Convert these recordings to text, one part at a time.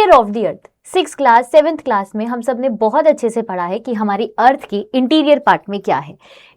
Interior of the earth. 6th class 7th class में हम सब ने बहुत अच्छे से पढ़ा है कि हमारी अर्थ की इंटीरियर पार्ट में क्या है।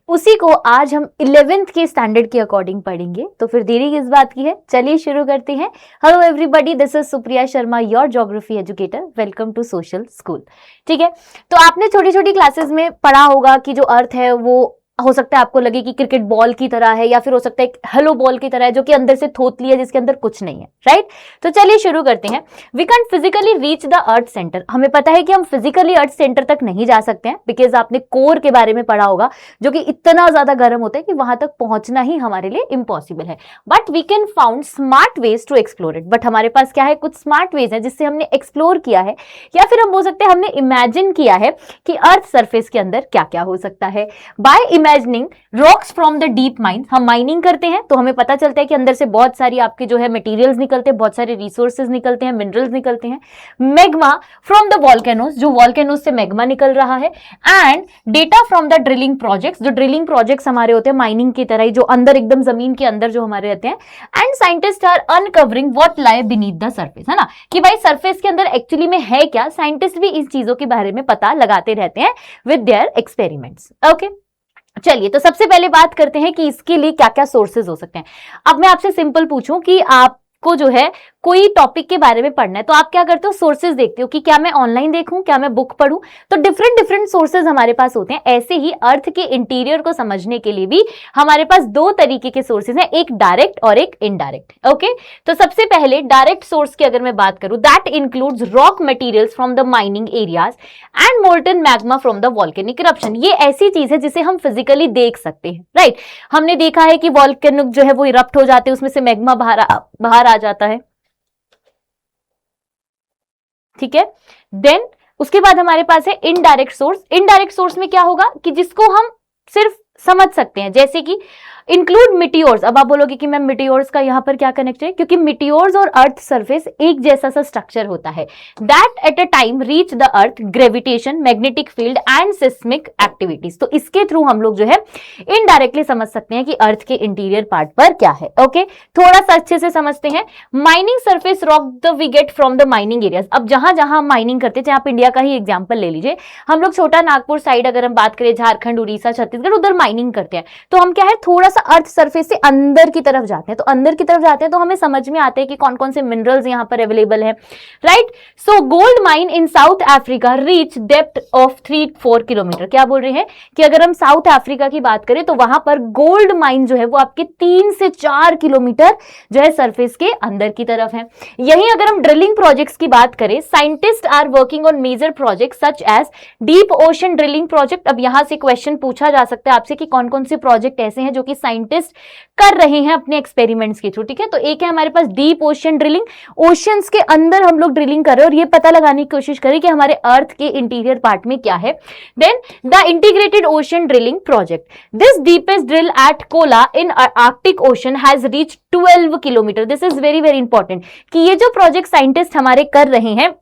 उसी को आज हम 11th के स्टैंडर्ड के अकॉर्डिंग पढ़ेंगे। तो फिर देरी किस बात की है, चलिए शुरू करते हैं। Hello everybody, this is Supriya Sharma, your geography educator. Welcome to social school. ठीक है, तो आपने छोटी छोटी क्लासेस में पढ़ा होगा कि जो अर्थ है वो हो सकता है आपको लगे कि क्रिकेट बॉल की तरह है, या फिर हो सकता है एक हेलो बॉल की तरह है जो कि अंदर से थोतली है जिसके अंदर कुछ नहीं है, राइट। तो चलिए शुरू करते हैं। We can physically reach the earth centre. हमें पता है कि हम फिजिकली अर्थ सेंटर तक नहीं जा सकते हैं, बिकॉज आपने कोर के बारे में पढ़ा होगा जो कि इतना ज्यादा गर्म होता है कि वहां तक पहुंचना ही हमारे लिए इम्पॉसिबल है। But we can found smart ways to explore it. But हमारे पास क्या है, कुछ स्मार्ट वेज है जिससे हमने एक्सप्लोर किया है, या फिर हम बोल सकते हैं हमने इमेजिन किया है कि अर्थ सरफेस के अंदर क्या क्या हो सकता है। By imagining rocks from the deep mine, हम माइनिंग करते हैं तो हमें पता चलता है कि अंदर से बहुत सारी आपके जो है मटेरियल्स निकलते हैं, बहुत सारे रिसोर्सेज निकलते हैं, मिनरल्स निकलते हैं। मैग्मा फ्रॉम द वॉल्केनोस, जो वॉल्केनोस से मैग्मा निकल रहा है। And data from the drilling projects, जो ड्रिलिंग प्रोजेक्ट्स हमारे होते हैं माइनिंग की तरह ही, जो अंदर एकदम जमीन के अंदर जो हमारे रहते हैं। And scientist are uncovering what lie beneath the surface, है ना, कि भाई सरफेस के अंदर एक्चुअली में है क्या। साइंटिस्ट भी इस चीजों के बारे में पता लगाते रहते हैं विद देयर एक्सपेरिमेंट्स। ओके, चलिए तो सबसे पहले बात करते हैं कि इसके लिए क्या क्या सोर्सेज हो सकते हैं। अब मैं आपसे सिंपल पूछूं कि आपको जो है कोई टॉपिक के बारे में पढ़ना है तो आप क्या करते हो, सोर्सेज देखते हो कि क्या मैं ऑनलाइन देखूं, क्या मैं बुक पढूं। तो डिफरेंट सोर्सेज हमारे पास होते हैं। ऐसे ही अर्थ के इंटीरियर को समझने के लिए भी हमारे पास दो तरीके के सोर्सेज हैं, एक डायरेक्ट और एक इनडायरेक्ट। ओके, तो सबसे पहले डायरेक्ट सोर्स की अगर मैं बात करूं, that includes rock materials from the mining areas and molten magma from the volcanic eruption. ये ऐसी चीज है जिसे हम फिजिकली देख सकते हैं, राइट। हमने देखा है कि वॉल्केनिक जो है वो इरप्ट हो जाते हैं, उसमें से मैग्मा बाहर आ जाता है, ठीक है। देन उसके बाद हमारे पास है इनडायरेक्ट सोर्स। इनडायरेक्ट सोर्स में क्या होगा कि जिसको हम सिर्फ समझ सकते हैं, जैसे कि इंक्लूड मिटियोर्स। अब आप बोलोगे कि मैम मिटियोर्स का यहां पर क्या कनेक्ट है, क्योंकि मिटियोर्स और अर्थ सरफेस एक जैसा सा स्ट्रक्चर होता है। That at a time reach the earth gravitation, magnetic field and seismic activities. तो इसके थ्रू हम लोग जो है इनडायरेक्टली समझ सकते हैं कि अर्थ के इंटीरियर पार्ट पर क्या है। ओके, थोड़ा सा अच्छे से समझते हैं। Mining surface rock the we get from the mining areas. अब जहां जहां हम माइनिंग करते हैं, आप इंडिया का ही एग्जाम्पल ले लीजिए, हम लोग छोटा नागपुर साइड अगर हम बात करें, झारखंड, उड़ीसा, छत्तीसगढ़, उधर माइनिंग करते हैं, तो हम क्या है थोड़ा सा अर्थ सरफेस से अंदर की तरफ जाते हैं। तो अंदर की तरफ जाते हैं तो हमें समझ में आते हैं कि कौन कौन से मिनरल्स यहां पर अवेलेबल है, right. So gold mine in south Africa reach depth of 3-4 kilometre. क्या बोल रहे हैं कि अगर हम साउथ अफ्रीका की बात करें तो वहां पर गोल्ड माइन जो है वो आपके 3 से 4 किलोमीटर जो है सरफेस के अंदर की तरफ है। यही अगर हम ड्रिलिंग प्रोजेक्ट्स की बात करें, scientist are working on major project such as deep ocean drilling project. अब यहां से क्वेश्चन पूछा जा सकता है आपसे कि कौन कौन से प्रोजेक्ट ऐसे हैं जो कि साइंटिस्ट कर रहे हैं अपने एक्सपेरिमेंट्स के थ्रू, ठीक है। तो एक है हमारे पास डीप ओशन ड्रिलिंग, ओशंस के अंदर हम लोग ड्रिलिंग कर रहे हैं और ये पता लगाने की कोशिश करें कि हमारे अर्थ के इंटीरियर पार्ट में क्या है। Then the integrated ocean drilling project, this deepest drill at Kola in Arctic ocean has reach 12 kilometre. This is very very important कि ये जो प्रोजेक्ट साइंटिस्ट हमारे कर रहे हैं,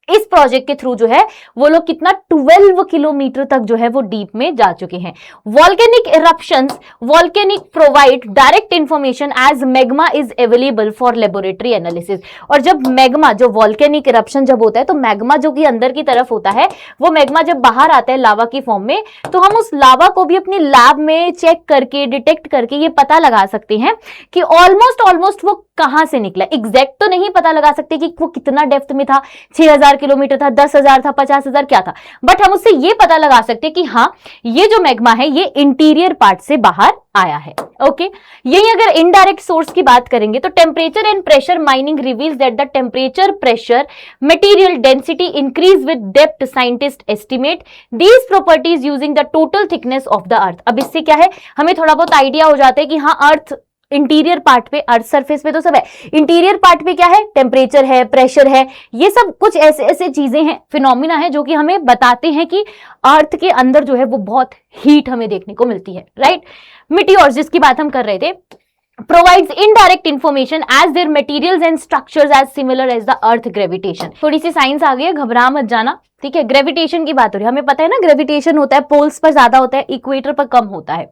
इस प्रोजेक्ट के थ्रू जो है वो लोग कितना 12 किलोमीटर तक जो है वो डीप में जा चुके हैं। Volcanic eruptions, volcanic provide direct information as magma is available for laboratory analysis. और जब मैग्मा, जो वॉल्केनिक इरप्शन जब होता है तो मैग्मा जो कि अंदर की तरफ होता है, वो मैग्मा जब बाहर आता है लावा की फॉर्म में, तो हम उस लावा को भी अपनी लैब में चेक करके, डिटेक्ट करके ये पता लगा सकते हैं कि ऑलमोस्ट वो कहां से निकला। एग्जैक्ट तो नहीं पता लगा सकते कि वो कितना डेप्थ में था, 6000 किलोमीटर था, 10,000 था, 50,000 क्या था, बट हम उससे ये पता लगा सकते हैं कि हाँ ये जो मैग्मा है ये इंटीरियर पार्ट से बाहर आया है। ओके, यही अगर इनडायरेक्ट सोर्स की बात करेंगे तो temperature and pressure mining reveals that the temperature, pressure, material density increase with depth. Scientist estimate these properties using the total thickness of the अर्थ। अब इससे क्या है, हमें थोड़ा बहुत आइडिया हो जाता है कि हाँ अर्थ इंटीरियर पार्ट पे, अर्थ सरफेस पे तो सब है, इंटीरियर पार्ट पे क्या है, टेम्परेचर है, प्रेशर है, ये सब कुछ ऐसे ऐसे चीजें हैं, फिनोमिना है जो कि हमें बताते हैं कि अर्थ के अंदर जो है वो बहुत हीट हमें देखने को मिलती है, राइट। मिटियोर्स जिसकी बात हम कर रहे थे, provides indirect information as their materials and structures as similar as the earth gravitation। थोड़ी सी साइंस आ गई है, घबरा मत जाना, ठीक है। ग्रेविटेशन की बात हो रही है, हमें पता है ना ग्रेविटेशन होता है पोल्स पर ज्यादा होता है, इक्वेटर पर कम होता है।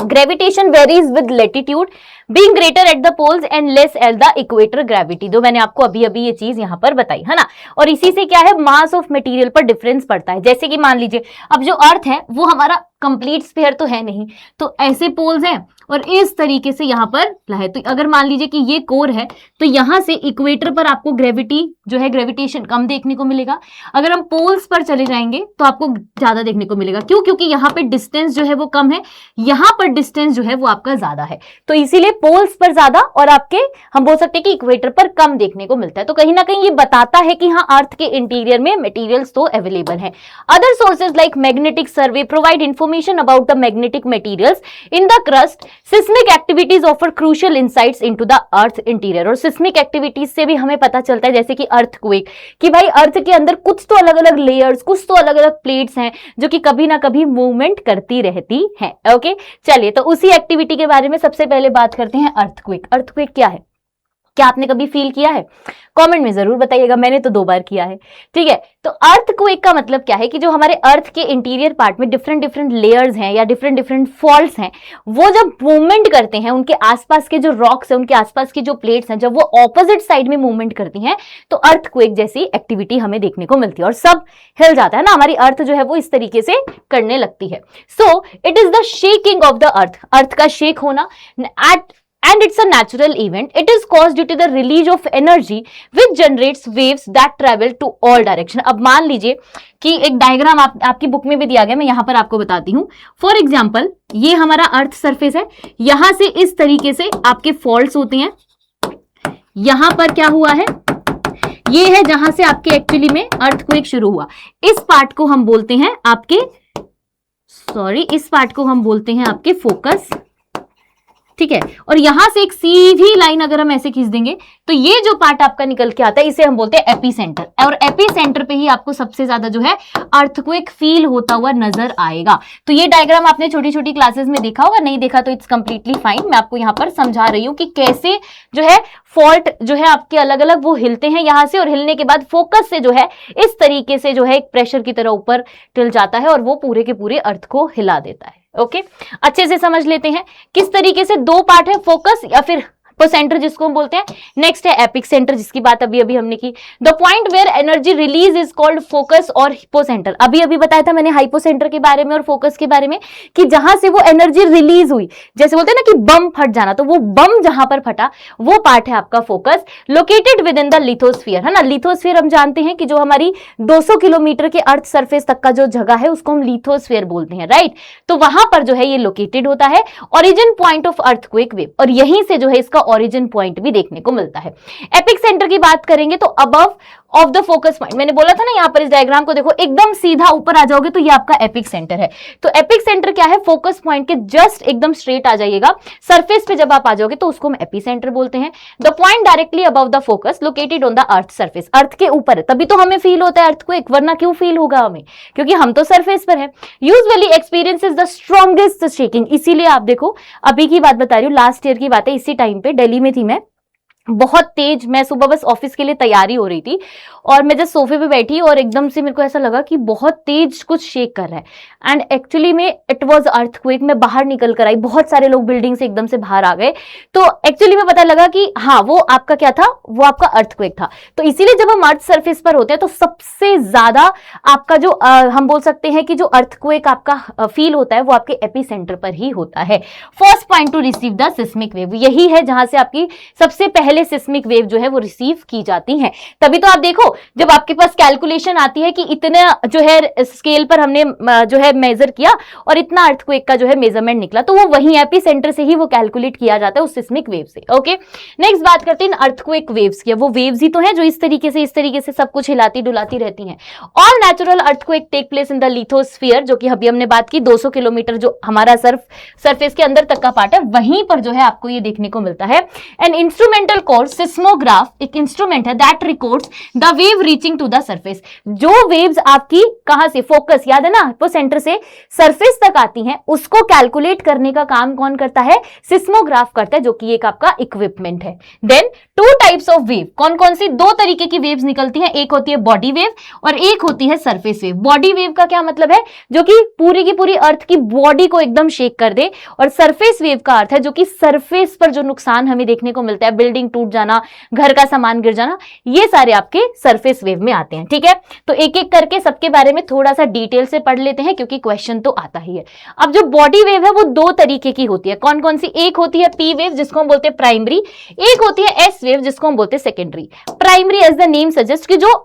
Gravitation varies with latitude, being greater at the poles and less at the equator gravity. जो मैंने आपको अभी अभी ये चीज यहां पर बताई है ना। और इसी से क्या है, मास ऑफ मटेरियल पर डिफरेंस पड़ता है। जैसे कि मान लीजिए अब जो अर्थ है वो हमारा कंप्लीट स्फीयर तो है नहीं, तो ऐसे पोल्स हैं और इस तरीके से यहां पर है। तो अगर मान लीजिए कि ये कोर है तो यहां से इक्वेटर पर आपको ग्रेविटी जो है, ग्रेविटेशन कम देखने को मिलेगा। अगर हम पोल्स पर चले जाएंगे तो आपको ज्यादा देखने को मिलेगा। क्यों? क्योंकि यहाँ पे डिस्टेंस जो है वो कम है, यहां पर डिस्टेंस जो है वो आपका ज्यादा है। तो इसीलिए पोल्स पर ज्यादा और आपके हम बोल सकते हैं कि इक्वेटर पर कम देखने को मिलता है। तो कहीं ना कहीं ये बताता है कि हाँ, अर्थ के इंटीरियर में मटेरियल्स तो अवेलेबल है। Other sources like magnetic survey provide information about the magnetic materials in the crust. Seismic activities offer crucial insights into the earth interior. और सिस्मिक एक्टिविटीज से भी हमें पता चलता है, जैसे कि अर्थक्वेक, कि भाई अर्थ के अंदर कुछ तो अलग अलग लेयर्स, कुछ तो अलग अलग प्लेट्स हैं जो कि कभी ना कभी मूवमेंट करती रहती हैं। ओके, चलिए तो उसी एक्टिविटी के बारे में सबसे पहले बात करते हैं। अर्थक्वेक, अर्थक्वेक क्या है? क्या आपने कभी फील किया है? कमेंट में जरूर बताइएगा। मैंने तो 2 बार किया है। ठीक है, तो अर्थक्वेक का मतलब क्या है कि जो हमारे अर्थ के इंटीरियर पार्ट में डिफरेंट डिफरेंट लेयर्स हैं या डिफरेंट डिफरेंट फॉल्ट्स हैं, वो जब मूवमेंट करते हैं, उनके आसपास के जो रॉक्स हैं, उनके आसपास की जो प्लेट्स हैं, जब वो ऑपोजिट साइड में मूवमेंट करती हैं तो अर्थक्वेक जैसी एक्टिविटी हमें देखने को मिलती है और सब हिल जाता है ना। हमारी अर्थ जो है वो इस तरीके से करने लगती है। So it is the shaking of the earth, earth का शेक होना and it's a natural event. It is caused due to the release of energy which generates waves that travel to all direction. अब मान लीजिए कि एक diagram आपकी book में भी दिया गया, मैं यहां पर आपको बताती हूं। फॉर एग्जाम्पल, ये हमारा अर्थ सरफेस है, यहां से इस तरीके से आपके फॉल्ट्स होते हैं। यहां पर क्या हुआ है, ये है जहां से आपके एक्चुअली में अर्थक्वेक शुरू हुआ। इस पार्ट को हम बोलते हैं आपके इस पार्ट को हम बोलते हैं आपके फोकस। ठीक है, और यहां से एक सीधी लाइन अगर हम ऐसे खींच देंगे तो ये जो पार्ट आपका निकल के आता है इसे हम बोलते हैं एपीसेंटर। और एपीसेंटर पे ही आपको सबसे ज्यादा जो है अर्थक्वेक फील होता हुआ नजर आएगा। तो ये डायग्राम आपने छोटी छोटी क्लासेस में देखा होगा, नहीं देखा तो इट्स कंप्लीटली फाइन। मैं आपको यहाँ पर समझा रही हूँ कि कैसे जो है फॉल्ट जो है आपके अलग अलग वो हिलते हैं यहां से, और हिलने के बाद फोकस से जो है इस तरीके से जो है एक प्रेशर की तरह ऊपर टिल जाता है और वो पूरे के पूरे अर्थ को हिला देता है। ओके, अच्छे से समझ लेते हैं किस तरीके से 2 पार्ट है, फोकस या फिर हिपोसेंटर जिसको हम बोलते हैं। नेक्स्ट है एपिक सेंटर, जिसकी बात अभी अभी हमने की। The point where energy release is called focus और हिपोसेंटर। अभी अभी बताया था मैंने हाइपोसेंटर के बारे में और फोकस के बारे में कि जहां से वो एनर्जी रिलीज हुई, जैसे बोलते हैं ना कि बम फट जाना, तो वो बम जहां पर फटा वो पार्ट है आपका focus. Located with in the lithosphere, है ना। लिथोस्फीयर हम जानते हैं कि जो हमारी 200 किलोमीटर के अर्थ सरफेस तक का जो जगह है उसको हम लिथोस्फीयर बोलते हैं, राइट। तो वहां पर जो है ये लोकेटेड होता है। Origin point of earthquake wave, और यहीं से जो है इसका ओरिजिन पॉइंट भी देखने को मिलता है। एपिक सेंटर की बात करेंगे तो above of the focus point, मैंने बोला था ना, यहां पर इस डायग्राम को देखो, एकदम सीधा ऊपर आ जाओगे तो ये आपका एपिक सेंटर है। तो एपिक सेंटर क्या है, फोकस पॉइंट के जस्ट एकदम स्ट्रेट आ जाइएगा, सरफेस पे जब आप आ जाओगे तो उसको हम एपिसेंटर बोलते हैं। The point directly above the focus located on the earth surface, earth के ऊपर है, तभी तो हमें फील होता है अर्थक्वेक, वरना क्यों फील होगा हमें, क्योंकि हम तो सरफेस पर है। Usually experiences the strongest shaking, इसीलिए आप देखो अभी की बात बता रही हूँ, लास्ट ईयर की बात है, इसी टाइम पे दिल्ली में थी मैं, बहुत तेज, मैं सुबह बस ऑफिस के लिए तैयारी हो रही थी और मैं जस्ट सोफे पे बैठी और एकदम से मेरे को ऐसा लगा कि बहुत तेज कुछ शेक कर रहा है एंड एक्चुअली में इट वाज अर्थक्वेक। मैं बाहर निकल कर आई, बहुत सारे लोग बिल्डिंग से एकदम से बाहर आ गए, तो एक्चुअली में पता लगा कि हाँ वो आपका क्या था, वो आपका अर्थक्वेक था। तो इसीलिए जब हम अर्थ सरफेस पर होते हैं तो सबसे ज्यादा आपका जो हम बोल सकते हैं कि जो अर्थक्वेक आपका फील होता है वो आपके एपिसेंटर पर ही होता है। First point two receive the seismic wave, यही है जहां से आपकी सबसे पहले सिस्मिक वेव जो है वो रिसीव की जाती हैं। तभी तो आप देखो जब आपके पास कैलकुलेशन आती है कि इतना जो है स्केल पर हमने जो है मेजर किया और इतना अर्थक्वेक का जो है मेजरमेंट निकला, तो वो वही एपिसेंटर से ही वो कैलकुलेट किया जाता है उस सिस्मिक वेव से। ओके, नेक्स्ट बात करते हैं अर्थक्वेक वेव्स की। वो वेव्स ही तो हैं जो इस तरीके से सब कुछ हिलाती डुलाती रहती हैं। All natural earthquake take place in the lithosphere, जो कि अभी हमने बात की 200 किलोमीटर जो हमारा सरफेस के अंदर तक का पार्ट है, वहीं पर जो है आपको ये देखने को मिलता है। And instrumental general course seismograph एक इंस्ट्रूमेंट है that records the wave reaching to the surface. जो वेव्स आपकी कहां से, फोकस याद है ना, वो सेंटर से सरफेस तक आती हैं, उसको कैलकुलेट करने का काम कौन करता है, सिस्मोग्राफ करता है, जो कि एक आपका इक्विपमेंट है। Then two types of wave, कौन कौन सी, दो तरीके की वेव्स निकलती हैं, एक होती है बॉडी वेव और एक होती है सरफेस वेव। बॉडी वेव का क्या मतलब है, जो कि पूरी की पूरी अर्थ की बॉडी को एकदम शेक कर दे, और सरफेस वेव का अर्थ है जो कि सरफेस पर जो नुकसान हमें देखने को मिलता है, बिल्डिंग टूट जाना, घर का सामान गिर जाना, ये सारे आपके सरफेस वेव में आते हैं। ठीक है, तो एक एक करके सबके बारे में थोड़ा सा डिटेल से पढ़ लेते हैं, क्योंकि क्वेश्चन तो आता ही है। अब जो बॉडी वेव है वो दो तरीके की होती है, कौन कौन सी, एक होती है पी वेव जिसको हम बोलते हैं प्राइमरी, एक होती है एस वेव जिसको हम बोलते हैं secondary. Primary as the name suggest कि जो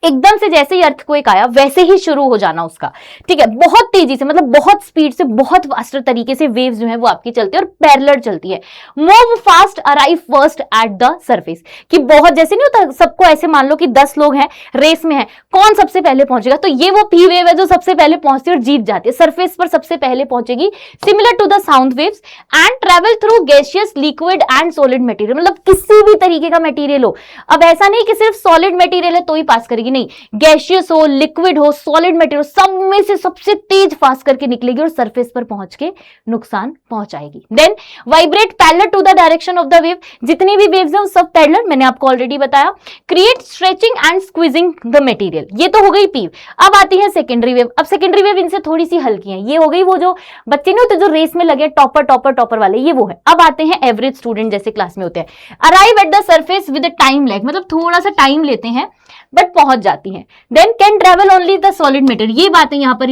एकदम से जैसे ही अर्थक्वेक आया वैसे ही शुरू हो जाना उसका, ठीक है, बहुत तेजी से, मतलब बहुत स्पीड से, बहुत फास्टर तरीके से वेव्स जो है वो आपकी चलती है और पैरेलल चलती है। Move fast arrive first at the surface, कि बहुत, जैसे नहीं होता सबको ऐसे मान लो कि 10 लोग हैं रेस में हैं, कौन सबसे पहले पहुंचेगा, तो ये वो पी वेव है जो सबसे पहले पहुंचती है और जीत जाती है, सरफेस पर सबसे पहले पहुंचेगी। Similar to the sound waves and travel through gaseous, liquid and solid material, मतलब किसी भी तरीके का मटेरियल हो। अब ऐसा नहीं कि सिर्फ सॉलिड मटेरियल है तो ही पास करेगी, नहीं, गैसियस हो, लिक्विड हो, सॉलिड मटेरियल, सब में से सबसे तेज पास करके निकलेगी और सरफेस पर पहुंच के नुकसान पहुंचाएगी। Then vibrate parallel to the direction of the wave, जितनी भी वेव्स हैं वो सब पैरेलल, मैंने आपको ऑलरेडी बताया। Create stretching and squeezing the material, ये तो हो गई पी। अब आती है सेकेंडरी वेव। अब सेकेंडरी वेव इनसे थोड़ी सी हल्की है, ये हो गई वो जो बच्चे नहीं होते जो रेस में लगे टॉपर टॉपर टॉपर वाले, ये वो है। अब आते हैं एवरेज स्टूडेंट जैसे क्लास में होते हैं। Arrive at the surface with time lag, मतलब थोड़ा सा टाइम लेते हैं बट पहुंच जाती हैं। Then can travel only the solid material, ये बातें यहां पर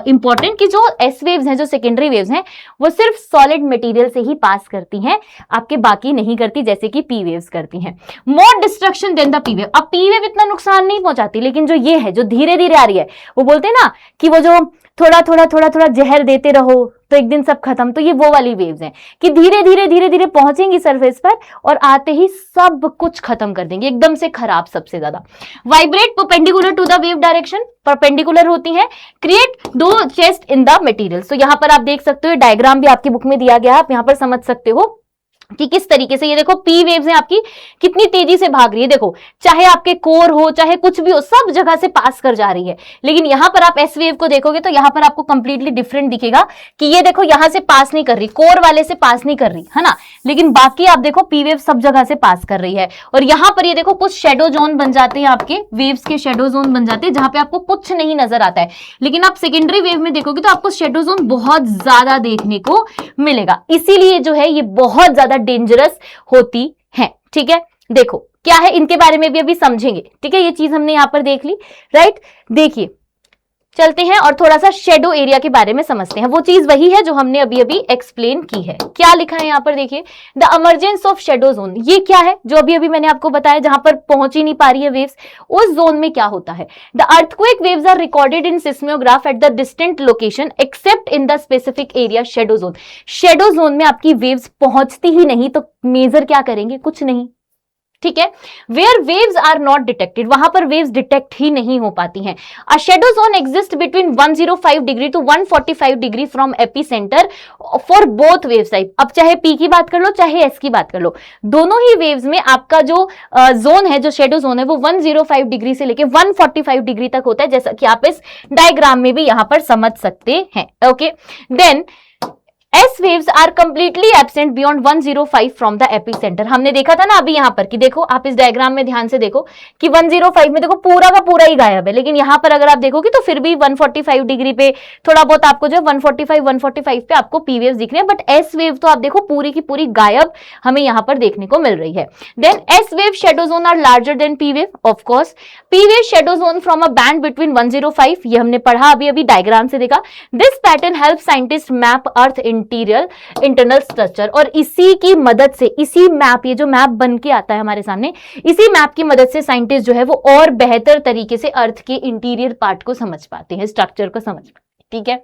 इंपॉर्टेंट कि जो एस वेव्स हैं, जो सेकेंडरी वेव्स हैं, वो सिर्फ सॉलिड मटेरियल से ही पास करती हैं, आपके बाकी नहीं करती, जैसे कि पी वेव्स करती हैं। More destruction than the P wave, अब पी वेव इतना नुकसान नहीं पहुंचाती, लेकिन जो ये है जो धीरे धीरे आ रही है, वो बोलते हैं ना कि वो जो थोड़ा थोड़ा थोड़ा थोड़ा जहर देते रहो तो एक दिन सब खत्म, तो ये वो वाली वेव्स हैं कि धीरे धीरे पहुंचेंगी सरफेस पर और आते ही सब कुछ खत्म कर देंगे, एकदम से खराब सबसे ज्यादा। Vibrate perpendicular to the wave direction, perpendicular होती हैं। क्रिएट दो चेस्ट इन द मटेरियल, तो यहां पर आप देख सकते हो, डायग्राम भी आपकी बुक में दिया गया है, आप यहां पर समझ सकते हो कि किस तरीके से, ये देखो पी वेव्स हैं आपकी कितनी तेजी से भाग रही है, देखो चाहे आपके कोर हो चाहे कुछ भी हो, सब जगह से पास कर जा रही है। लेकिन यहां पर आप एस वेव को देखोगे तो यहां पर आपको कंप्लीटली डिफरेंट दिखेगा कि ये देखो यहां से पास नहीं कर रही, कोर वाले से पास नहीं कर रही है ना, लेकिन बाकी आप देखो पी वेव सब जगह से पास कर रही है। और यहां पर ये देखो कुछ शेडो जोन बन जाते हैं, आपके वेव्स के शेडो जोन बन जाते हैं जहां पे आपको कुछ नहीं नजर आता है। लेकिन आप सेकेंडरी वेव में देखोगे तो आपको शेडो जोन बहुत ज्यादा देखने को मिलेगा, इसीलिए जो है ये बहुत ज्यादा डेंजरस होती है। ठीक है, देखो क्या है इनके बारे में भी अभी समझेंगे। ठीक है, ये चीज हमने यहां पर देख ली, राइट। देखिए चलते हैं और थोड़ा सा शेडो एरिया के बारे में समझते हैं, वो चीज वही है जो हमने अभी अभी एक्सप्लेन की है। क्या लिखा है यहां पर देखिए, the emergence of shadow zone, ये क्या है जो अभी अभी मैंने आपको बताया, जहां पर पहुंच ही नहीं पा रही है वेव्स, उस जोन में क्या होता है। The earthquake waves are recorded in seismograph at the distant location except in the specific area shadow zone. Shadow zone में आपकी वेव्स पहुंचती ही नहीं, तो मेजर क्या करेंगे, कुछ नहीं। ठीक है, where waves are not detected, वहां पर वेव्स डिटेक्ट ही नहीं हो पाती हैं। A shadow zone exist between 105 degree to 145 degree from epicentre for both wave type. अब चाहे पी की बात कर लो चाहे एस की बात कर लो, दोनों ही वेव्स में आपका जो जोन है, जो शेडो जोन है, वो 105 डिग्री से लेके 145 डिग्री तक होता है, जैसा कि आप इस डायग्राम में भी यहां पर समझ सकते हैं। Okay, then S waves are completely absent beyond 105 from the epicentre. हमने देखा था ना अभी यहां पर कि देखो आप इस डायग्राम में ध्यान से देखो कि 105 में देखो पूरा का पूरा ही गायब है, लेकिन यहां पर अगर आप देखोगे तो फिर भी 145 डिग्री पे थोड़ा बहुत आपको जो 145 पे आपको पी वेव्स दिख रहे हैं, बट एस वेव तो आप देखो पूरी की पूरी गायब हमें यहां पर देखने को मिल रही है। Then S wave shadow zone are larger than P wave, of course. P wave shadow zone from a band between 105, ये हमने पढ़ा अभी अभी डायग्राम से देखा। This pattern help scientist map earth internal structure, और इसी की मदद से, इसी मैप, ये जो मैप बन के आता है हमारे सामने, इसी मैप की मदद से साइंटिस्ट जो है वो और बेहतर तरीके से अर्थ के इंटीरियर पार्ट को समझ पाते हैं, स्ट्रक्चर को समझ पाते हैं। ठीक है,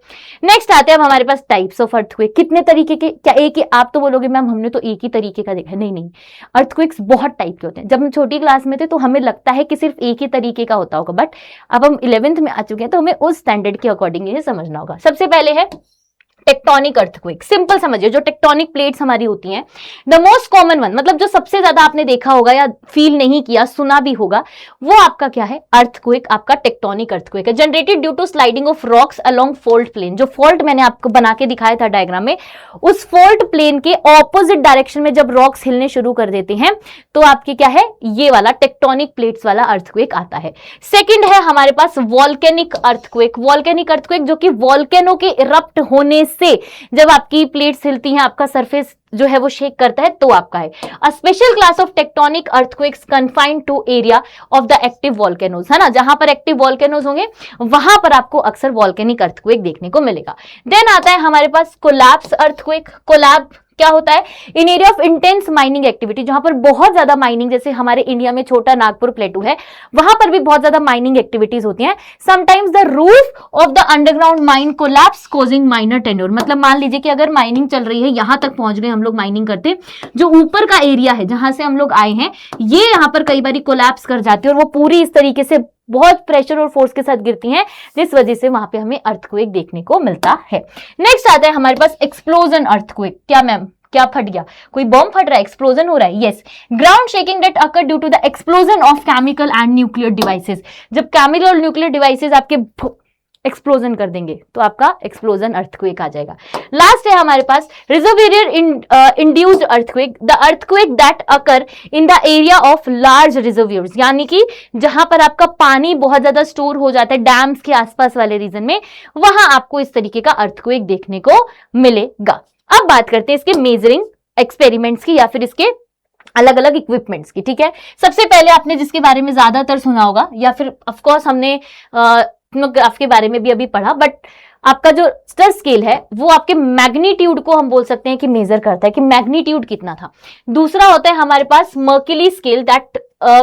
नेक्स्ट आते हैं अब हमारे पास टाइप्स ऑफ अर्थक्वेक। कितने तरीके के, क्या एक ही, आप तो बोलोगे मैम हमने तो एक ही तरीके का देखा, नहीं, अर्थक्वेक्स बहुत टाइप के होते हैं। जब हम छोटी क्लास में थे तो हमें लगता है कि सिर्फ एक ही तरीके का होता होगा, बट अब हम 11th में आ चुके हैं तो हमें उस स्टैंडर्ड के अकॉर्डिंग ये समझना होगा। सबसे पहले है टेक्टोनिक अर्थक्वेक, सिंपल समझिए, जो टेक्टोनिक प्लेट्स हमारी होती हैं, द मोस्ट कॉमन वन, मतलब जो सबसे ज्यादा आपने देखा होगा या फील नहीं किया, सुना भी होगा, वो आपका क्या है, अर्थक्वेक, आपका टेक्टोनिक अर्थक्वेक है, generated due to sliding of rocks along fault plane. जो फोल्ट मैंने आपको बना के दिखाया था डायग्राम में, उस फोल्ट प्लेन के ऑपोजिट डायरेक्शन में जब रॉक्स हिलने शुरू कर देते हैं तो आपके क्या है, ये वाला टेक्टोनिक प्लेट्स वाला अर्थक्वेक आता है। सेकंड है हमारे पास वॉल्केनिक अर्थक्वेक। वॉल्केनिक अर्थक्वेक जो कि वॉल्केनो के इरप्ट होने से जब आपकी प्लेट्स हिलती हैं, आपका सरफेस जो है वो शेक करता है, तो आपका है। A special class of tectonic earthquakes confined to area of the active volcanoes, है ना, जहां पर एक्टिव वॉल्केनोज होंगे वहां पर आपको अक्सर वॉल्केनिक अर्थक्वेक देखने को मिलेगा। देन आता है हमारे पास कोलैप्स अर्थक्वेक। कोलैप्स क्या होता है, in area of intense mining activity, जहां पर बहुत ज्यादा माइनिंग, जैसे हमारे इंडिया में छोटा नागपुर प्लेटू है, वहां पर भी बहुत ज्यादा माइनिंग एक्टिविटीज होती हैं। Sometimes the roof of the underground mine collapse causing minor tenure, मतलब मान लीजिए कि अगर माइनिंग चल रही है, यहां तक पहुंच गए हम लोग माइनिंग करते, जो ऊपर का एरिया है जहां से हम लोग आए हैं, ये यहां पर कई बार कोलैप्स कर जाती है और वो पूरी इस तरीके से बहुत प्रेशर और फोर्स के साथ गिरती हैं, जिस वजह से वहां पे हमें अर्थक्वेक देखने को मिलता है। नेक्स्ट आता है हमारे पास एक्सप्लोजन अर्थक्वेक। क्या मैम, क्या फट गया, कोई बॉम्ब फट रहा है, एक्सप्लोजन हो रहा है? Yes, ground shaking that occur due to the explosion of chemical and nuclear devices. जब केमिकल और न्यूक्लियर डिवाइसेस आपके एक्सप्लोजन कर देंगे तो आपका एक्सप्लोजन अर्थक्वेक आ जाएगा। लास्ट है हमारे पास reservoir induced earthquake, the earthquake that occur in the area of large reservoirs, यानी कि जहां पर आपका पानी बहुत ज्यादा स्टोर हो जाता है डैम्स के आसपास वाले रीजन में, वहां आपको इस तरीके का अर्थक्वेक देखने को मिलेगा। अब बात करते हैं इसके मेजरिंग एक्सपेरिमेंट्स की या फिर इसके अलग अलग इक्विपमेंट्स की। ठीक है, सबसे पहले आपने जिसके बारे में ज्यादातर सुना होगा या फिर ऑफकोर्स हमने ग्राफ के बारे में भी अभी पढ़ा, बट आपका जो स्टर स्केल है वो आपके मैग्नीट्यूड को हम बोल सकते हैं कि मेजर करता है कि मैग्नीट्यूड कितना था। दूसरा होता है हमारे पास mercury scale that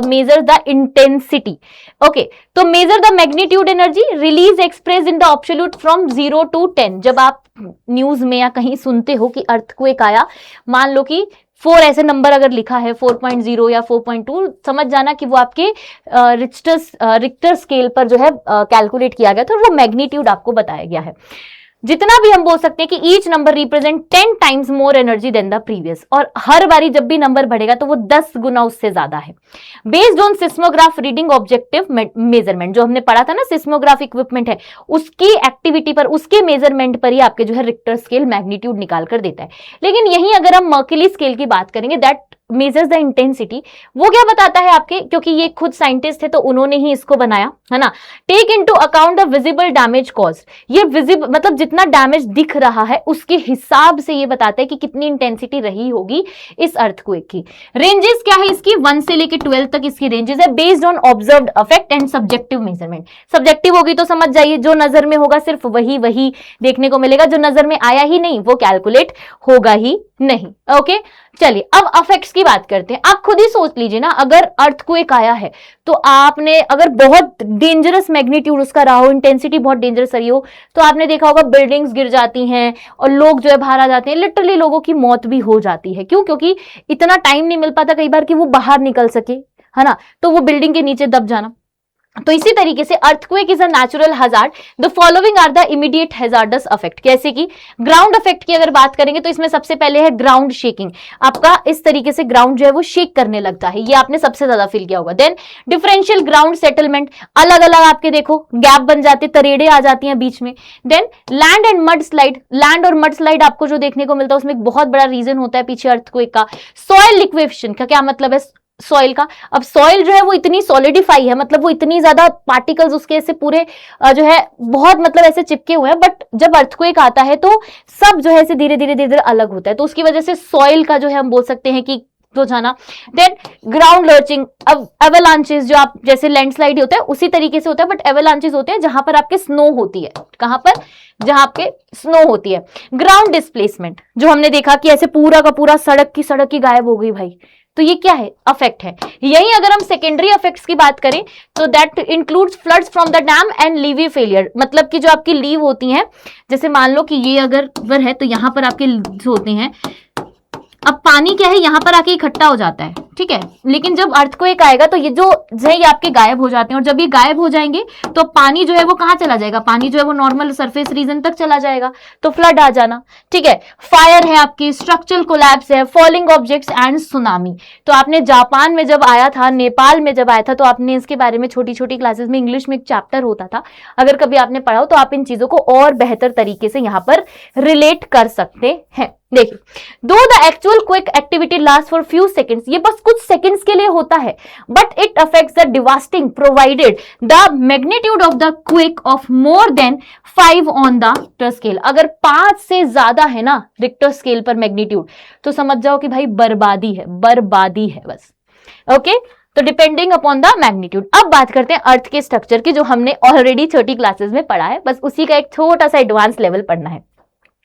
measure the intensity. Okay, तो measure the magnitude energy release express in the absolute from 0 to 10। जब आप न्यूज में या कहीं सुनते हो कि अर्थक्वेक आया, मान लो कि 4 ऐसे नंबर अगर लिखा है 4.0 या 4.2, समझ जाना कि वो आपके रिक्टर स्केल पर जो है कैलकुलेट किया गया था, वो मैग्नीट्यूड आपको बताया गया है। जितना भी हम बोल सकते हैं कि each number represent 10 times more energy than the previous, और हर बारी जब भी नंबर बढ़ेगा तो वो 10 गुना उससे ज्यादा है। Based on seismograph reading objective measurement, जो हमने पढ़ा था ना, सिस्मोग्राफ इक्विपमेंट है, उसकी एक्टिविटी पर, उसके मेजरमेंट पर ही आपके जो है रिक्टर स्केल मैग्नीट्यूड निकाल कर देता है। लेकिन यही अगर हम मर्क्यूरी स्केल की बात करेंगे, दैट मेजर्स द इंटेंसिटी, वो क्या बताता है आपके, क्योंकि ये खुद साइंटिस्ट है तो उन्होंने ही इसको बनाया, है ना, take into account the visible damage cause. ये विजिबल मतलब जितना डैमेज दिख रहा है उसके हिसाब से ये बताता है कि कितनी इंटेंसिटी रही होगी इस अर्थक्वेक की। रेंजेस क्या है इसकी, 1 से लेके 12 तक इसकी रेंजेस है, based on observed effect and subjective measurement. Subjective होगी तो समझ जाइए, जो नजर में होगा सिर्फ वही देखने को मिलेगा, जो नजर में आया ही नहीं वो कैलकुलेट होगा ही नहीं। ओके, चलिए अब अफेक्ट्स की बात करते हैं। आप खुद ही सोच लीजिए ना, अगर अर्थक्वेक आया है तो आपने, अगर बहुत डेंजरस मैग्नीट्यूड उसका रहा हो, इंटेंसिटी बहुत डेंजरस रही हो, तो आपने देखा होगा बिल्डिंग्स गिर जाती हैं और लोग जो है बाहर आ जाते हैं, लिटरली लोगों की मौत भी हो जाती है। क्यों? क्योंकि इतना टाइम नहीं मिल पाता कई बार कि वो बाहर निकल सके, है ना, तो वो बिल्डिंग के नीचे दब जाना। तो इसी तरीके से earthquake is a natural hazard, the following are the immediate hazardous effect. कैसे कि ग्राउंड इफेक्ट की अगर बात करेंगे तो इसमें सबसे पहले है ग्राउंड शेकिंग, आपका इस तरीके से ग्राउंड जो है वो शेक करने लगता है, ये आपने सबसे ज्यादा फील किया होगा। देन डिफरेंशियल ग्राउंड सेटलमेंट, अलग अलग आपके देखो गैप बन जाते, तरेड़े आ जाती हैं बीच में। Then land and mud slide, land और मड स्लाइड आपको जो देखने को मिलता है उसमें एक बहुत बड़ा रीजन होता है पीछे अर्थक्वेक का। सॉइल लिक्विफिकेशन का क्या मतलब है सॉइल का, अब सॉइल जो है वो इतनी सॉलिडिफाई है, मतलब वो इतनी ज्यादा पार्टिकल्स उसके ऐसे पूरे जो है बहुत मतलब ऐसे चिपके हुए हैं, बट जब अर्थक्वेक आता है तो सब जो है ऐसे धीरे धीरे अलग होता है, तो उसकी वजह से सॉइल का जो है हम बोल सकते हैं कि तो जाना। देन ग्राउंड लर्चिंग, अब एवलांचेस जो आप जैसे लैंडस्लाइड होता है उसी तरीके से होता है, बट एवलांचेस होते हैं जहां पर आपके स्नो होती है, कहां पर, जहां आपके स्नो होती है। ग्राउंड डिस्प्लेसमेंट, जो हमने देखा कि ऐसे पूरा का पूरा सड़क की गायब हो गई भाई, तो ये क्या है, अफेक्ट है। यही अगर हम सेकेंडरी इफेक्ट्स की बात करें तो that includes floods from the dam and levee failure, मतलब कि जो आपकी लीव होती हैं, जैसे मान लो कि ये अगर है तो यहां पर आपके होते हैं, अब पानी क्या है यहां पर आके इकट्ठा हो जाता है, ठीक है। लेकिन जब अर्थक्वेक आएगा तो ये जो है ये आपके गायब हो जाते हैं, और जब ये गायब हो जाएंगे तो पानी जो है वो कहां चला जाएगा, पानी जो है वो नॉर्मल सरफेस रीजन तक चला जाएगा, तो फ्लड आ जाना। ठीक है। फायर है आपकी, स्ट्रक्चरल कोलैप्स है, फॉलिंग ऑब्जेक्ट्स एंड सुनामी। तो आपने जापान में जब आया था, नेपाल में जब आया था, तो आपने इसके बारे में छोटी छोटी क्लासेस में इंग्लिश में एक चैप्टर होता था, अगर कभी आपने पढ़ा हो तो आप इन चीजों को और बेहतर तरीके से यहां पर रिलेट कर सकते हैं। देखिए, दो the actual quick activity last for few seconds, ये बस कुछ सेकेंड्स के लिए होता है, but it affects the devastating provided the magnitude of the quick of more than 5 on the Richter scale. अगर 5 से ज्यादा है ना रिक्टर स्केल पर मैग्नीट्यूड, तो समझ जाओ कि भाई बर्बादी है, बर्बादी है बस। ओके, तो डिपेंडिंग अपॉन द मैग्नीट्यूड। अब बात करते हैं अर्थ के स्ट्रक्चर की, जो हमने ऑलरेडी छोटी क्लासेस में पढ़ा है, बस उसी का एक छोटा सा एडवांस लेवल पढ़ना है।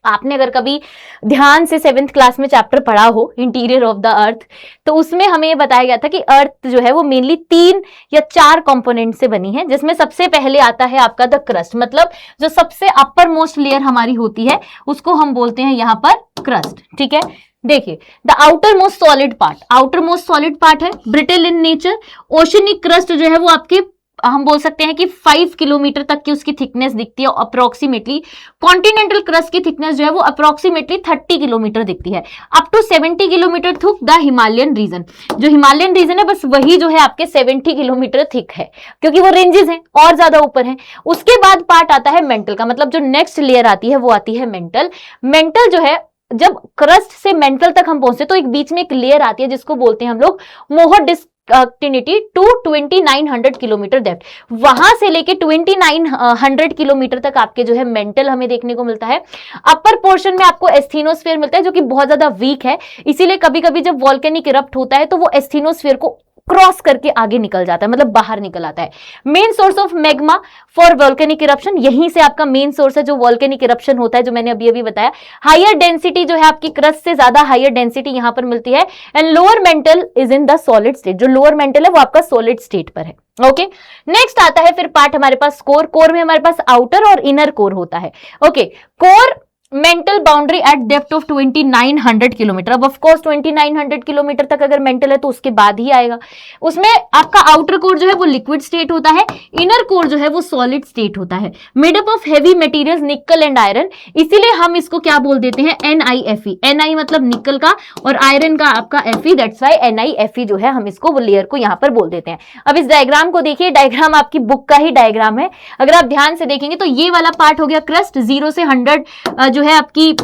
आपने अगर कभी ध्यान से 7th क्लास में चैप्टर पढ़ा हो इंटीरियर ऑफ द अर्थ, तो उसमें हमें ये बताया गया था कि अर्थ जो है वो मेनली 3 या 4 कंपोनेंट से बनी है, जिसमें सबसे पहले आता है आपका द क्रस्ट, मतलब जो सबसे अपर मोस्ट लेयर हमारी होती है उसको हम बोलते हैं यहां पर क्रस्ट। ठीक है। देखिए, the outermost solid part, outermost solid part है, brittle in nature. Oceanic crust जो है वो आपके हम बोल सकते हैं कि 5 किलोमीटर तक की उसकी थिकनेस दिखती है अप्रोक्सीमेटली। कॉन्टिनेंटल क्रस्ट की थिकनेस जो है वो अप्रोक्सीमेटली 30 किलोमीटर दिखती है। Up to 70 kilometre thick the Himalayan region, जो हिमालयन रीजन है बस वही जो है आपके 70 किलोमीटर थिक है, क्योंकि वो रेंजेस हैं और ज्यादा ऊपर हैं। उसके बाद पार्ट आता है मेंटल का, मतलब जो नेक्स्ट लेयर आती है वो आती है मेंटल। मेंटल जो है, जब क्रस्ट से मेंटल तक हम पहुंचते तो एक बीच में एक लेयर आती है जिसको बोलते हैं हम लोग मोहर डिस्कंटिन्यूटी टू 2900 किलोमीटर डेप्थ। वहां से लेके 2900 किलोमीटर तक आपके जो है मेंटल हमें देखने को मिलता है। अपर पोर्शन में आपको एस्थेनोस्फीयर मिलता है, जो कि बहुत ज्यादा वीक है, इसीलिए कभी कभी जब वॉल्केनिक इरप्ट होता है तो वो एस्थेनोस्फीयर को क्रॉस करके आगे निकल जाता है, मतलब बाहर निकल आता है। Main source of magma for volcanic eruption, यहीं से आपका मेन सोर्स है जो वॉल्केनिक इरप्शन होता है, जो मैंने अभी अभी बताया। हायर डेंसिटी जो है आपकी क्रस्ट से ज्यादा हायर डेंसिटी यहां पर मिलती है। And lower mental is in the solid state, जो लोअर मेंटल है वो आपका सॉलिड स्टेट पर है। ओके, नेक्स्ट आता है फिर पार्ट हमारे पास कोर। कोर में हमारे पास आउटर और इनर कोर होता है। Okay, core mantle boundary eight depth of 2900 kilometre. अब ऑफ कोर्स 2900 किलोमीटर तक अगर मेंटल है तो उसके बाद ही आएगा। उसमें आपका आउटर कोर जो है वो लिक्विड स्टेट होता है, इनर कोर जो है वो सॉलिड स्टेट होता है। Made up of heavy materials निकल एंड आयरन, इसीलिए हम इसको क्या बोल देते हैं, NiFe। Ni मतलब निकल का और आयरन का आपका Fe, दैट्स व्हाई NiFe जो है हम इसको वो लेयर को यहां पर बोल देते हैं। अब इस डायग्राम को देखिए, डायग्राम आपकी बुक का ही डायग्राम है। अगर आप ध्यान से देखेंगे तो ये वाला पार्ट हो गया क्रस्ट, 0 से 100 जो है आपकी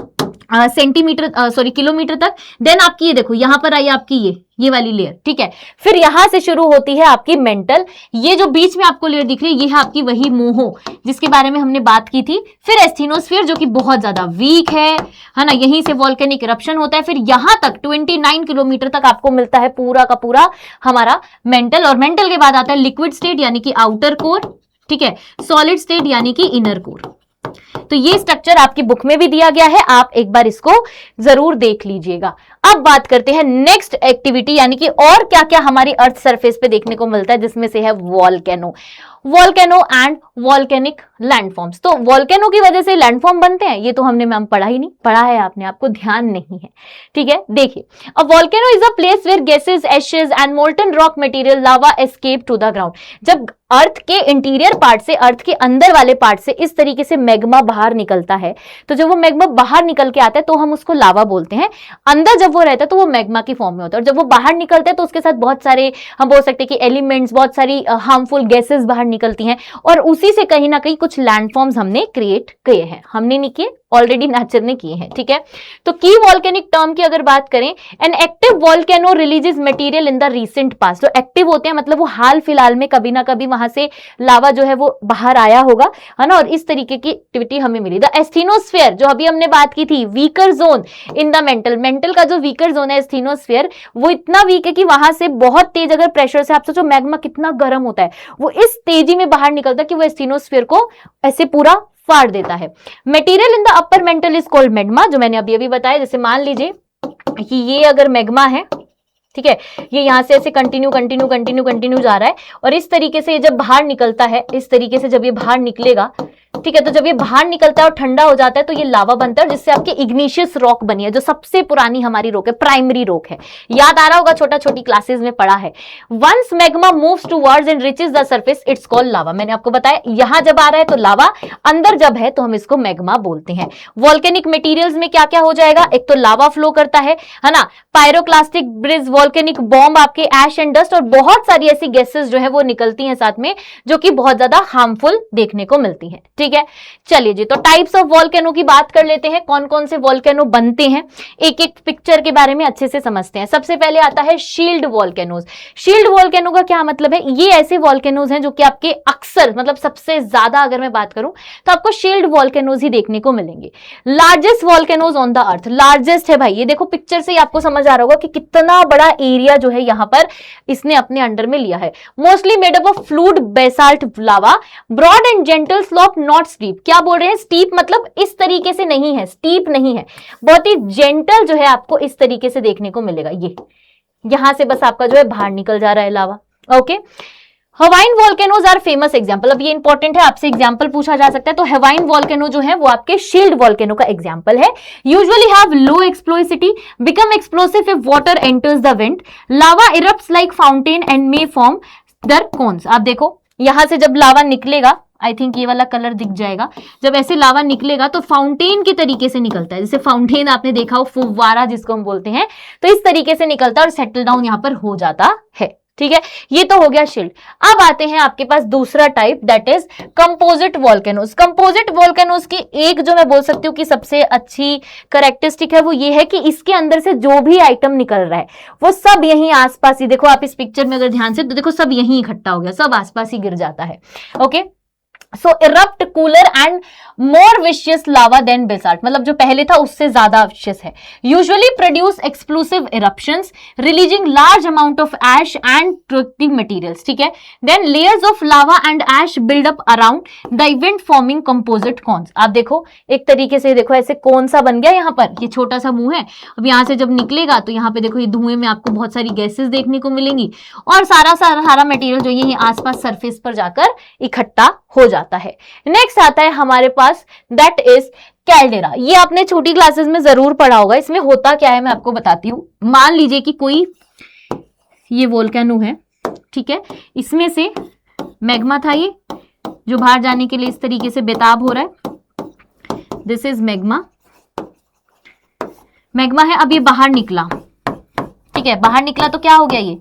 सेंटीमीटर सॉरी किलोमीटर तक। देन आपकी ये देखो यहां पर आई आपकी ये वाली लेयर। ठीक है, फिर यहां से शुरू होती है आपकी मेंटल। ये जो बीच में आपको लेयर दिख रही है ये है आपकी वही मोहो जिसके बारे में हमने बात की थी। फिर एस्थेनोस्फीयर जो कि बहुत ज्यादा वीक है ना, यहीं से वॉल्केनिक इरप्शन होता है। फिर यहां तक 29 किलोमीटर तक आपको मिलता है पूरा का पूरा हमारा मेंटल। और मेंटल के बाद आता है लिक्विड स्टेट यानी कि आउटर कोर, ठीक है, सॉलिड स्टेट यानी कि इनर कोर। तो ये स्ट्रक्चर आपकी बुक में भी दिया गया है, आप एक बार इसको जरूर देख लीजिएगा। अब बात करते हैं नेक्स्ट एक्टिविटी, यानी कि और क्या क्या हमारी अर्थ सरफेस पे देखने को मिलता है, जिसमें से है volcano. Volcano and volcanic landforms. तो वॉल्केनो की वजह से लैंडफॉर्म बनते हैं, ये तो हमने मैम पढ़ा ही नहीं, पढ़ा है आपने, आपको ध्यान नहीं है। ठीक है, देखिए, a volcano is a place where gases, ashes and molten rock material lava escape to the ground. जब अर्थ के इंटीरियर पार्ट से, अर्थ के अंदर वाले पार्ट से इस तरीके से मैग्मा बाहर निकलता है, तो जब वो मैग्मा बाहर निकल के आता है तो हम उसको लावा बोलते हैं। अंदर जब वो रहता है तो वो मैग्मा की फॉर्म में होता है, और जब वो बाहर निकलता है तो उसके साथ बहुत सारे हम बोल सकते हैं कि एलिमेंट्स, बहुत सारी हार्मफुल गैसेस बाहर निकलती हैं, और उसी से कहीं ना कहीं कुछ लैंडफॉर्म्स हमने क्रिएट किए हैं। हमने नहीं किए, ऑलरेडी नेचर ने किए हैं। ठीक है, तो की वॉल्केनिक टर्म की अगर बात करें, an active volcano releases material in the recent past. जो एक्टिव होते हैं मतलब वो हाल फिलहाल में कभी ना कभी वहां से लावा जो है वो बाहर आया होगा, है ना, और इस तरीके की एक्टिविटी हमें मिली। द एस्थेनोस्फीयर जो अभी हमने बात की थी, weaker zone in the mental. Mental का जो वीकर जोन है एस्थेनोस्फीयर, वो इतना वीक है कि वहां से बहुत तेज अगर प्रेशर से, आप सोचो मैग्मा कितना गर्म होता है, वो इस तेजी में बाहर निकलता है कि वो एस्थेनोस्फीयर को ऐसे पूरा फाड़ देता है। Material in the upper mantle is called magma, जो मैंने अभी अभी बताया। जैसे मान लीजिए कि ये अगर मैग्मा है, ठीक है, ये यहां से ऐसे कंटिन्यू कंटिन्यू कंटिन्यू कंटिन्यू जा रहा है, और इस तरीके से जब बाहर निकलता है, इस तरीके से जब ये बाहर निकलेगा ठीक है। तो जब ये बाहर निकलता है और ठंडा हो जाता है तो ये लावा बनता है, जिससे आपकी इग्निशियस रॉक बनी है, जो सबसे पुरानी हमारी रॉक है, प्राइमरी रॉक है। याद आ रहा होगा, छोटी क्लासेस में पढ़ा है। Once magma moves towards and reaches the surface it's called lava. मैंने आपको बताया यहां जब आ रहा है तो लावा, अंदर जब है तो हम इसको मैग्मा बोलते हैं। वॉल्केनिक मटेरियल्स में क्या क्या हो जाएगा, एक तो लावा फ्लो करता है ना, पायरोक्लास्टिक ब्रिज, वॉल्केनिक बॉम्ब, आपके ऐश एंड डस्ट, और बहुत सारी ऐसी गैसेस जो है वो निकलती हैं साथ में, जो कि बहुत ज्यादा हार्मफुल देखने को मिलती है। ठीक है, चलिए जी, तो टाइप्स ऑफ वॉल्केनो की बात कर लेते हैं, कौन कौन से वॉल्केनो बनते हैं, एक एक पिक्चर के बारे में अच्छे से समझते हैं। सबसे पहले आता है शील्ड वॉल्केनोज। शील्ड वॉल्केनो का क्या मतलब है, ये ऐसे वॉल्केनोज हैं जो कि आपके अक्सर, मतलब सबसे ज्यादा अगर मैं बात करूं तो आपको शील्ड वॉल्केनोज ही देखने को मिलेंगे। Largest volcanoes on the earth, largest है भाई, ये देखो पिक्चर से ही आपको समझ आ रहा होगा कि कितना बड़ा एरिया जो है यहां पर इसने अपने अंडर में लिया है। Mostly made up of fluid basalt lava, broad and gentle slope not steep. क्या बोल रहे हैं, स्टीप मतलब इस तरीके से नहीं है, स्टीप नहीं है, बहुत ही जेंटल जो है आपको इस तरीके से देखने को मिलेगा। ये यहां से बस आपका जो है बाहर निकल जा रहा है lava. Okay, Hawaiian volcanoes are famous example. अब ये इंपॉर्टेंट है, आपसे एग्जांपल पूछा जा सकता है। तो हवाइन वॉल्केनो जो है वो आपके शील्ड वॉल्केनो का एग्जांपल है। Usually have low explosivity, become explosive if water enters the wind, lava erupts like fountain and may form their cones. आप देखो यहां से जब लावा निकलेगा, आई थिंक ये वाला कलर दिख जाएगा, जब ऐसे लावा निकलेगा तो फाउंटेन के तरीके से निकलता है, जैसे फाउंटेन आपने देखा हो, फुव्वारा जिसको हम बोलते हैं, तो इस तरीके से निकलता है और सेटल डाउन यहां पर हो जाता है। ठीक है, ये तो हो गया शील्ड। अब आते हैं आपके पास दूसरा type, that is composite volcanoes. Composite volcanoes की एक जो मैं बोल सकती हूँ कि सबसे अच्छी कैरेक्टरिस्टिक है वो ये है कि इसके अंदर से जो भी आइटम निकल रहा है वो सब यहीं आसपास ही, देखो आप इस पिक्चर में अगर ध्यान से तो देखो सब यहीं इकट्ठा हो गया, सब आसपास ही गिर जाता है। Okay, so erupt cooler and more विशियस लावा देन बेसाल्ट, मतलब जो पहले था उससे ज्यादा विशियस है। Usually produce explosive eruptions releasing large amount of ash and tractive materials. ठीक है, then layers of lava and ash build up around the event forming composite cones. आप देखो एक तरीके से, देखो ऐसे कौन सा बन गया, यहाँ पर ये छोटा सा मुंह है, अब यहाँ से जब निकलेगा तो यहाँ पे देखो ये धुएं में आपको बहुत सारी गैसेस देखने को मिलेंगी और सारा मटेरियल जो ये आसपास सरफेस पर जाकर इकट्ठा हो जाता है। नेक्स्ट आता है हमारे पास, दैट इज कैल्डेरा। ये आपने छोटी क्लासेस में जरूर पढ़ा होगा। इसमें होता क्या है मैं आपको बताती हूँ। मान लीजिए कि कोई ये वोल्केनो है, ठीक है, इसमें से मैग्मा था ये जो बाहर जाने के लिए इस तरीके से बेताब हो रहा है, दिस इज मैग्मा। मैग्मा है, अब ये बाहर निकला, ठीक है, बाहर निकला तो क्या हो गया,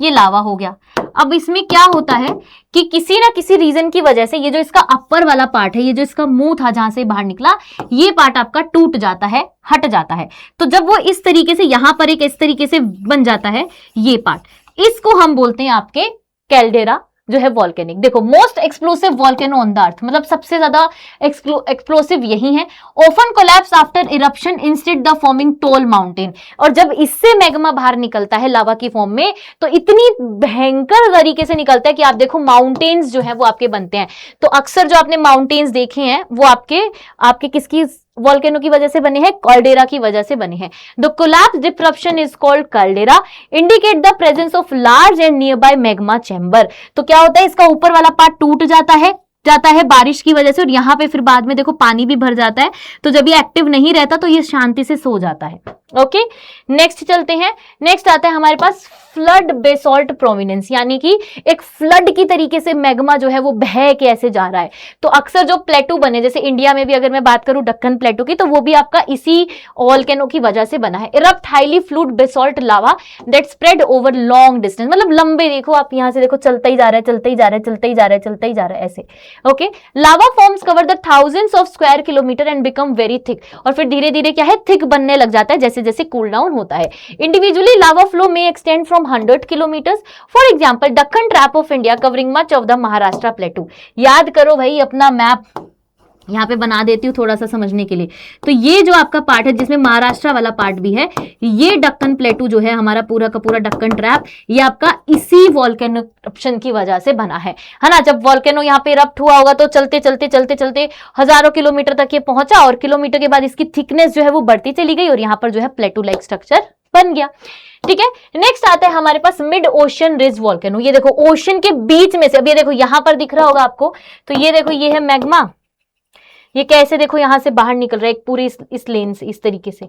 ये लावा हो गया। अब इसमें क्या होता है कि किसी ना किसी रीजन की वजह से ये जो इसका अपर वाला पार्ट है, ये जो इसका मुंह था जहां से बाहर निकला, ये पार्ट आपका टूट जाता है, हट जाता है। तो जब वो इस तरीके से यहां पर एक इस तरीके से बन जाता है ये पार्ट, इसको हम बोलते हैं आपके कैल्डेरा जो है वॉल्केनिक। देखो most explosive volcano on the earth, मतलब सबसे ज्यादा एक्सप्लोसिव यही है। Often collapse after eruption instead the forming tall mountain. और जब इससे मैग्मा बाहर निकलता है लावा की फॉर्म में तो इतनी भयंकर तरीके से निकलता है कि आप देखो माउंटेन्स जो है वो आपके बनते हैं। तो अक्सर जो आपने माउंटेन्स देखे हैं वो आपके किसकी वॉल्केनो की वजह से बने हैं, कैल्डेरा की वजह से बने हैं। The collapse disruption is called caldera, indicate the presence of large and nearby magma chamber. तो क्या होता है, इसका ऊपर वाला पार्ट टूट जाता है बारिश की वजह से, और यहाँ पे फिर बाद में देखो पानी भी भर जाता है। तो जब ये एक्टिव नहीं रहता तो ये शांति से सो जाता है। ओके, नेक्स्ट चलते हैं। नेक्स्ट आता है हमारे पास फ्लड बेसॉल्ट प्रोमिनेंस, यानी कि एक फ्लड की तरीके से मैग्मा जो है वो बह के ऐसे जा रहा है। तो अक्सर जो प्लेटू बने, जैसे इंडिया में भी अगर मैं बात करूं डक्कन प्लेटू की, तो वो भी आपका इसी वॉल्केनो की वजह से बना है। Erupt highly fluid basalt lava that spread over long distance, मतलब लंबे, देखो आप यहां से देखो चलता ही जा रहा है, चलता ही जा रहा है, चलता ही जा रहा है, चलता ही जा रहा है, ऐसे। Okay, lava forms cover the thousands of square kilometre and become very thick, और फिर धीरे धीरे क्या है, थिक बनने लग जाता है जैसे जैसे कूल डाउन होता है। इंडिविजुअली लावा फ्लो में extend from 100 kilometres. For example Deccan trap of India covering much of the Maharashtra प्लेटू। याद करो भाई अपना मैप, यहाँ पे बना देती हूँ थोड़ा सा समझने के लिए। तो ये जो आपका पार्ट है जिसमें महाराष्ट्र वाला पार्ट भी है, ये डक्कन प्लेटू जो है हमारा पूरा का पूरा डक्कन ट्रैप, ये आपका इसी वॉल्केनो इरप्शन की वजह से बना है ना। जब वॉल्केनो यहाँ पे इरप्ट हुआ होगा तो चलते चलते चलते चलते हजारों किलोमीटर तक ये पहुंचा, और किलोमीटर के बाद इसकी थिकनेस जो है वो बढ़ती चली गई और यहाँ पर जो है प्लेटू लाइक स्ट्रक्चर बन गया। ठीक है, नेक्स्ट आता है हमारे पास मिड ओशन रिज वॉल्केनो। ये देखो ओशन के बीच में से, अब ये देखो यहां पर दिख रहा होगा आपको, तो ये देखो ये है मैग्मा, ये कैसे देखो यहां से बाहर निकल रहा है एक पूरे इस लेन से, इस तरीके से,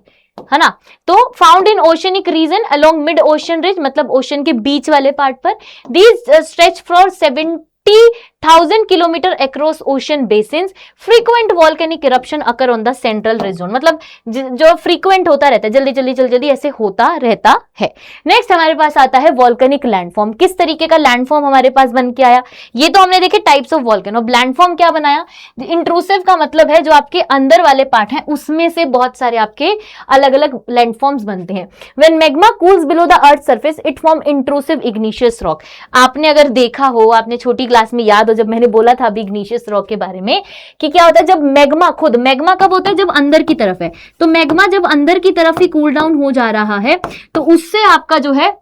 है ना। तो found in oceanic region along mid ocean ridge, मतलब ओशन के बीच वाले पार्ट पर। These stretch for 70,000 kilometre across ocean basins. Frequent volcanic eruption occur on the central region, मतलब जो फ्रीक्वेंट होता रहता है, जल्दी जल्दी ऐसे होता रहता है। नेक्स्ट हमारे पास आता है वॉल्केनिक लैंडफॉर्म। किस तरीके का लैंडफॉर्म हमारे पास बन के आया, ये तो हमने देखे टाइप्स ऑफ वॉल्केनो। अब लैंडफॉर्म क्या बनाया, इंट्रूसिव का मतलब है जो आपके अंदर वाले पार्ट हैं उसमें से बहुत सारे आपके अलग अलग लैंडफॉर्म्स बनते हैं। When magma cools below the earth surface it form intrusive igneous rock. आपने अगर देखा हो, आपने छोटी क्लास में याद हो जब मैंने बोला था अभी इग्निशियस रॉक के बारे में कि क्या होता है जब मैग्मा, खुद मैग्मा कब होता है जब अंदर की तरफ है, तो मैग्मा जब अंदर की तरफ ही कूल डाउन हो जा रहा है तो उससे आपका जो है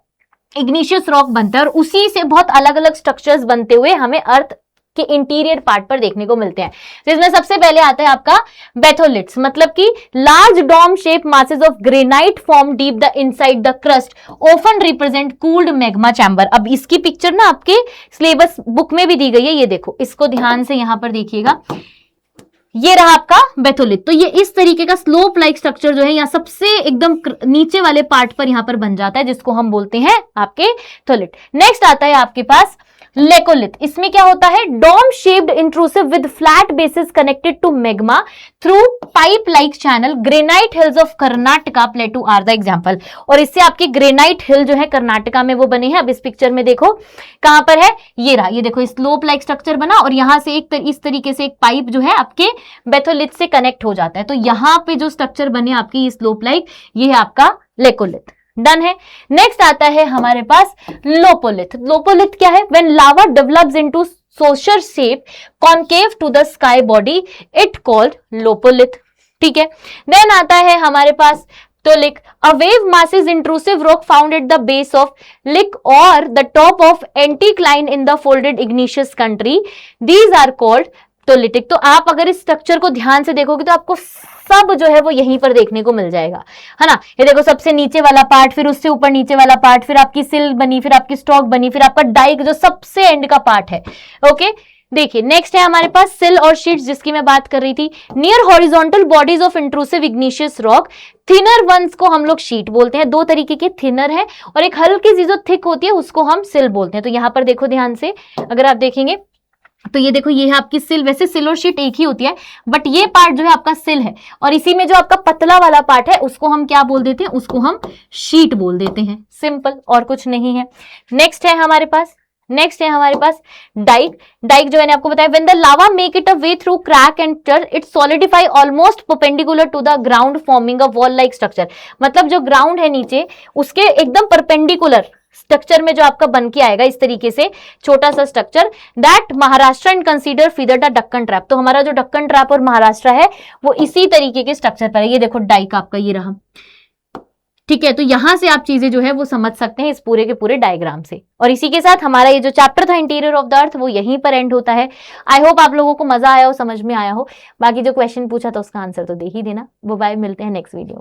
इग्निशियस रॉक बनता है, और उसी से बहुत अलग अलग स्ट्रक्चर्स बनते हुए हमें अर्थ के इंटीरियर पार्ट पर देखने को मिलते हैं। तो इसमें सबसे पहले आता है आपका बेथोलिट्स, मतलब कि large dome shape masses of granite form deep the inside the crust often represent cooled magma chamber. अब इसकी पिक्चर ना आपके सिलेबस बुक में भी दी गई है, ये देखो, इसको ध्यान से यहां पर देखिएगा, ये रहा आपका बेथोलिट। तो ये इस तरीके का स्लोप लाइक स्ट्रक्चर जो है यहाँ सबसे एकदम नीचे वाले पार्ट पर यहां पर बन जाता है, जिसको हम बोलते हैं आपके थोलिट। नेक्स्ट आता है आपके पास लेकोलिथ। इसमें क्या होता है, dome shaped intrusive with flat bases connected to magma through pipe like channel. Granite hills of Karnataka plateau are the example. और इससे आपके ग्रेनाइट हिल जो है कर्नाटका में वो बने हैं। अब इस पिक्चर में देखो कहां पर है, ये रहा, ये देखो स्लोप लाइक स्ट्रक्चर बना और यहां से इस तरीके से एक पाइप जो है आपके बेथोलिथ से कनेक्ट हो जाता है। तो यहां पे जो स्ट्रक्चर बने आपकी स्लोप लाइक, ये है आपका लेकोलिथ। डन है। नेक्स्ट आता है हमारे पास लोपोलिथ। लोपोलिथ क्या है, when lava develops into saucer shape concave to the sky body it called lopolith. ठीक है। देन आता है हमारे पास टोलिक, a wave masses intrusive rock found at the base of lick और the top of anticline in the folded igneous country, these are called टोलिटिक। तो आप अगर इस स्ट्रक्चर को ध्यान से देखोगे तो आपको सब जो है वो यहीं पर देखने को मिल जाएगा, है ना। ये देखो सबसे नीचे वाला पार्ट, फिर उससे ऊपर नीचे वाला पार्ट, फिर आपकी सिल बनी, फिर आपकी स्टॉक बनी, फिर आपका डाइक जो सबसे एंड का पार्ट है। ओके, देखिए नेक्स्ट है हमारे पास सिल और शीट्स, जिसकी मैं बात कर रही थी। Near horizontal bodies of intrusive igneous rock, thinner ones को हम लोग शीट बोलते हैं। दो तरीके के थिनर है और एक हल्की सी जो थिक होती है उसको हम सिल बोलते हैं। तो यहां पर देखो ध्यान से, अगर आप देखेंगे तो ये देखो, ये है आपकी सिल। वैसे सिल और शीट एक ही होती है, बट ये पार्ट जो है आपका सिल है, और इसी में जो आपका पतला वाला पार्ट है उसको हम क्या बोल देते हैं, उसको हम शीट बोल देते हैं। सिंपल, और कुछ नहीं है। नेक्स्ट है हमारे पास डाइक। डाइक जो मैंने आपको बताया, when the lava make it a way through crack and टर it solidify almost perpendicular to the ground forming a wall like structure. मतलब जो ग्राउंड है नीचे उसके एकदम परपेंडिकुलर स्ट्रक्चर में जो आपका बन के आएगा इस तरीके से छोटा सा structure, that Maharashtra and consider feather the Deccan trap. तो हमारा जो डक्कन ट्रैप और महाराष्ट्र है वो इसी तरीके के स्ट्रक्चर पर है। ये देखो डाइक आपका ये रहा। ठीक है, तो यहां से आप चीजें जो है वो समझ सकते हैं इस पूरे के पूरे डायग्राम से। और इसी के साथ हमारा ये जो चैप्टर था इंटीरियर ऑफ द अर्थ वो यहीं पर एंड होता है। आई होप आप लोगों को मजा आया हो, समझ में आया हो। बाकी जो क्वेश्चन पूछा था उसका आंसर तो दे ही देना। वो बाय, मिलते हैं नेक्स्ट वीडियो में।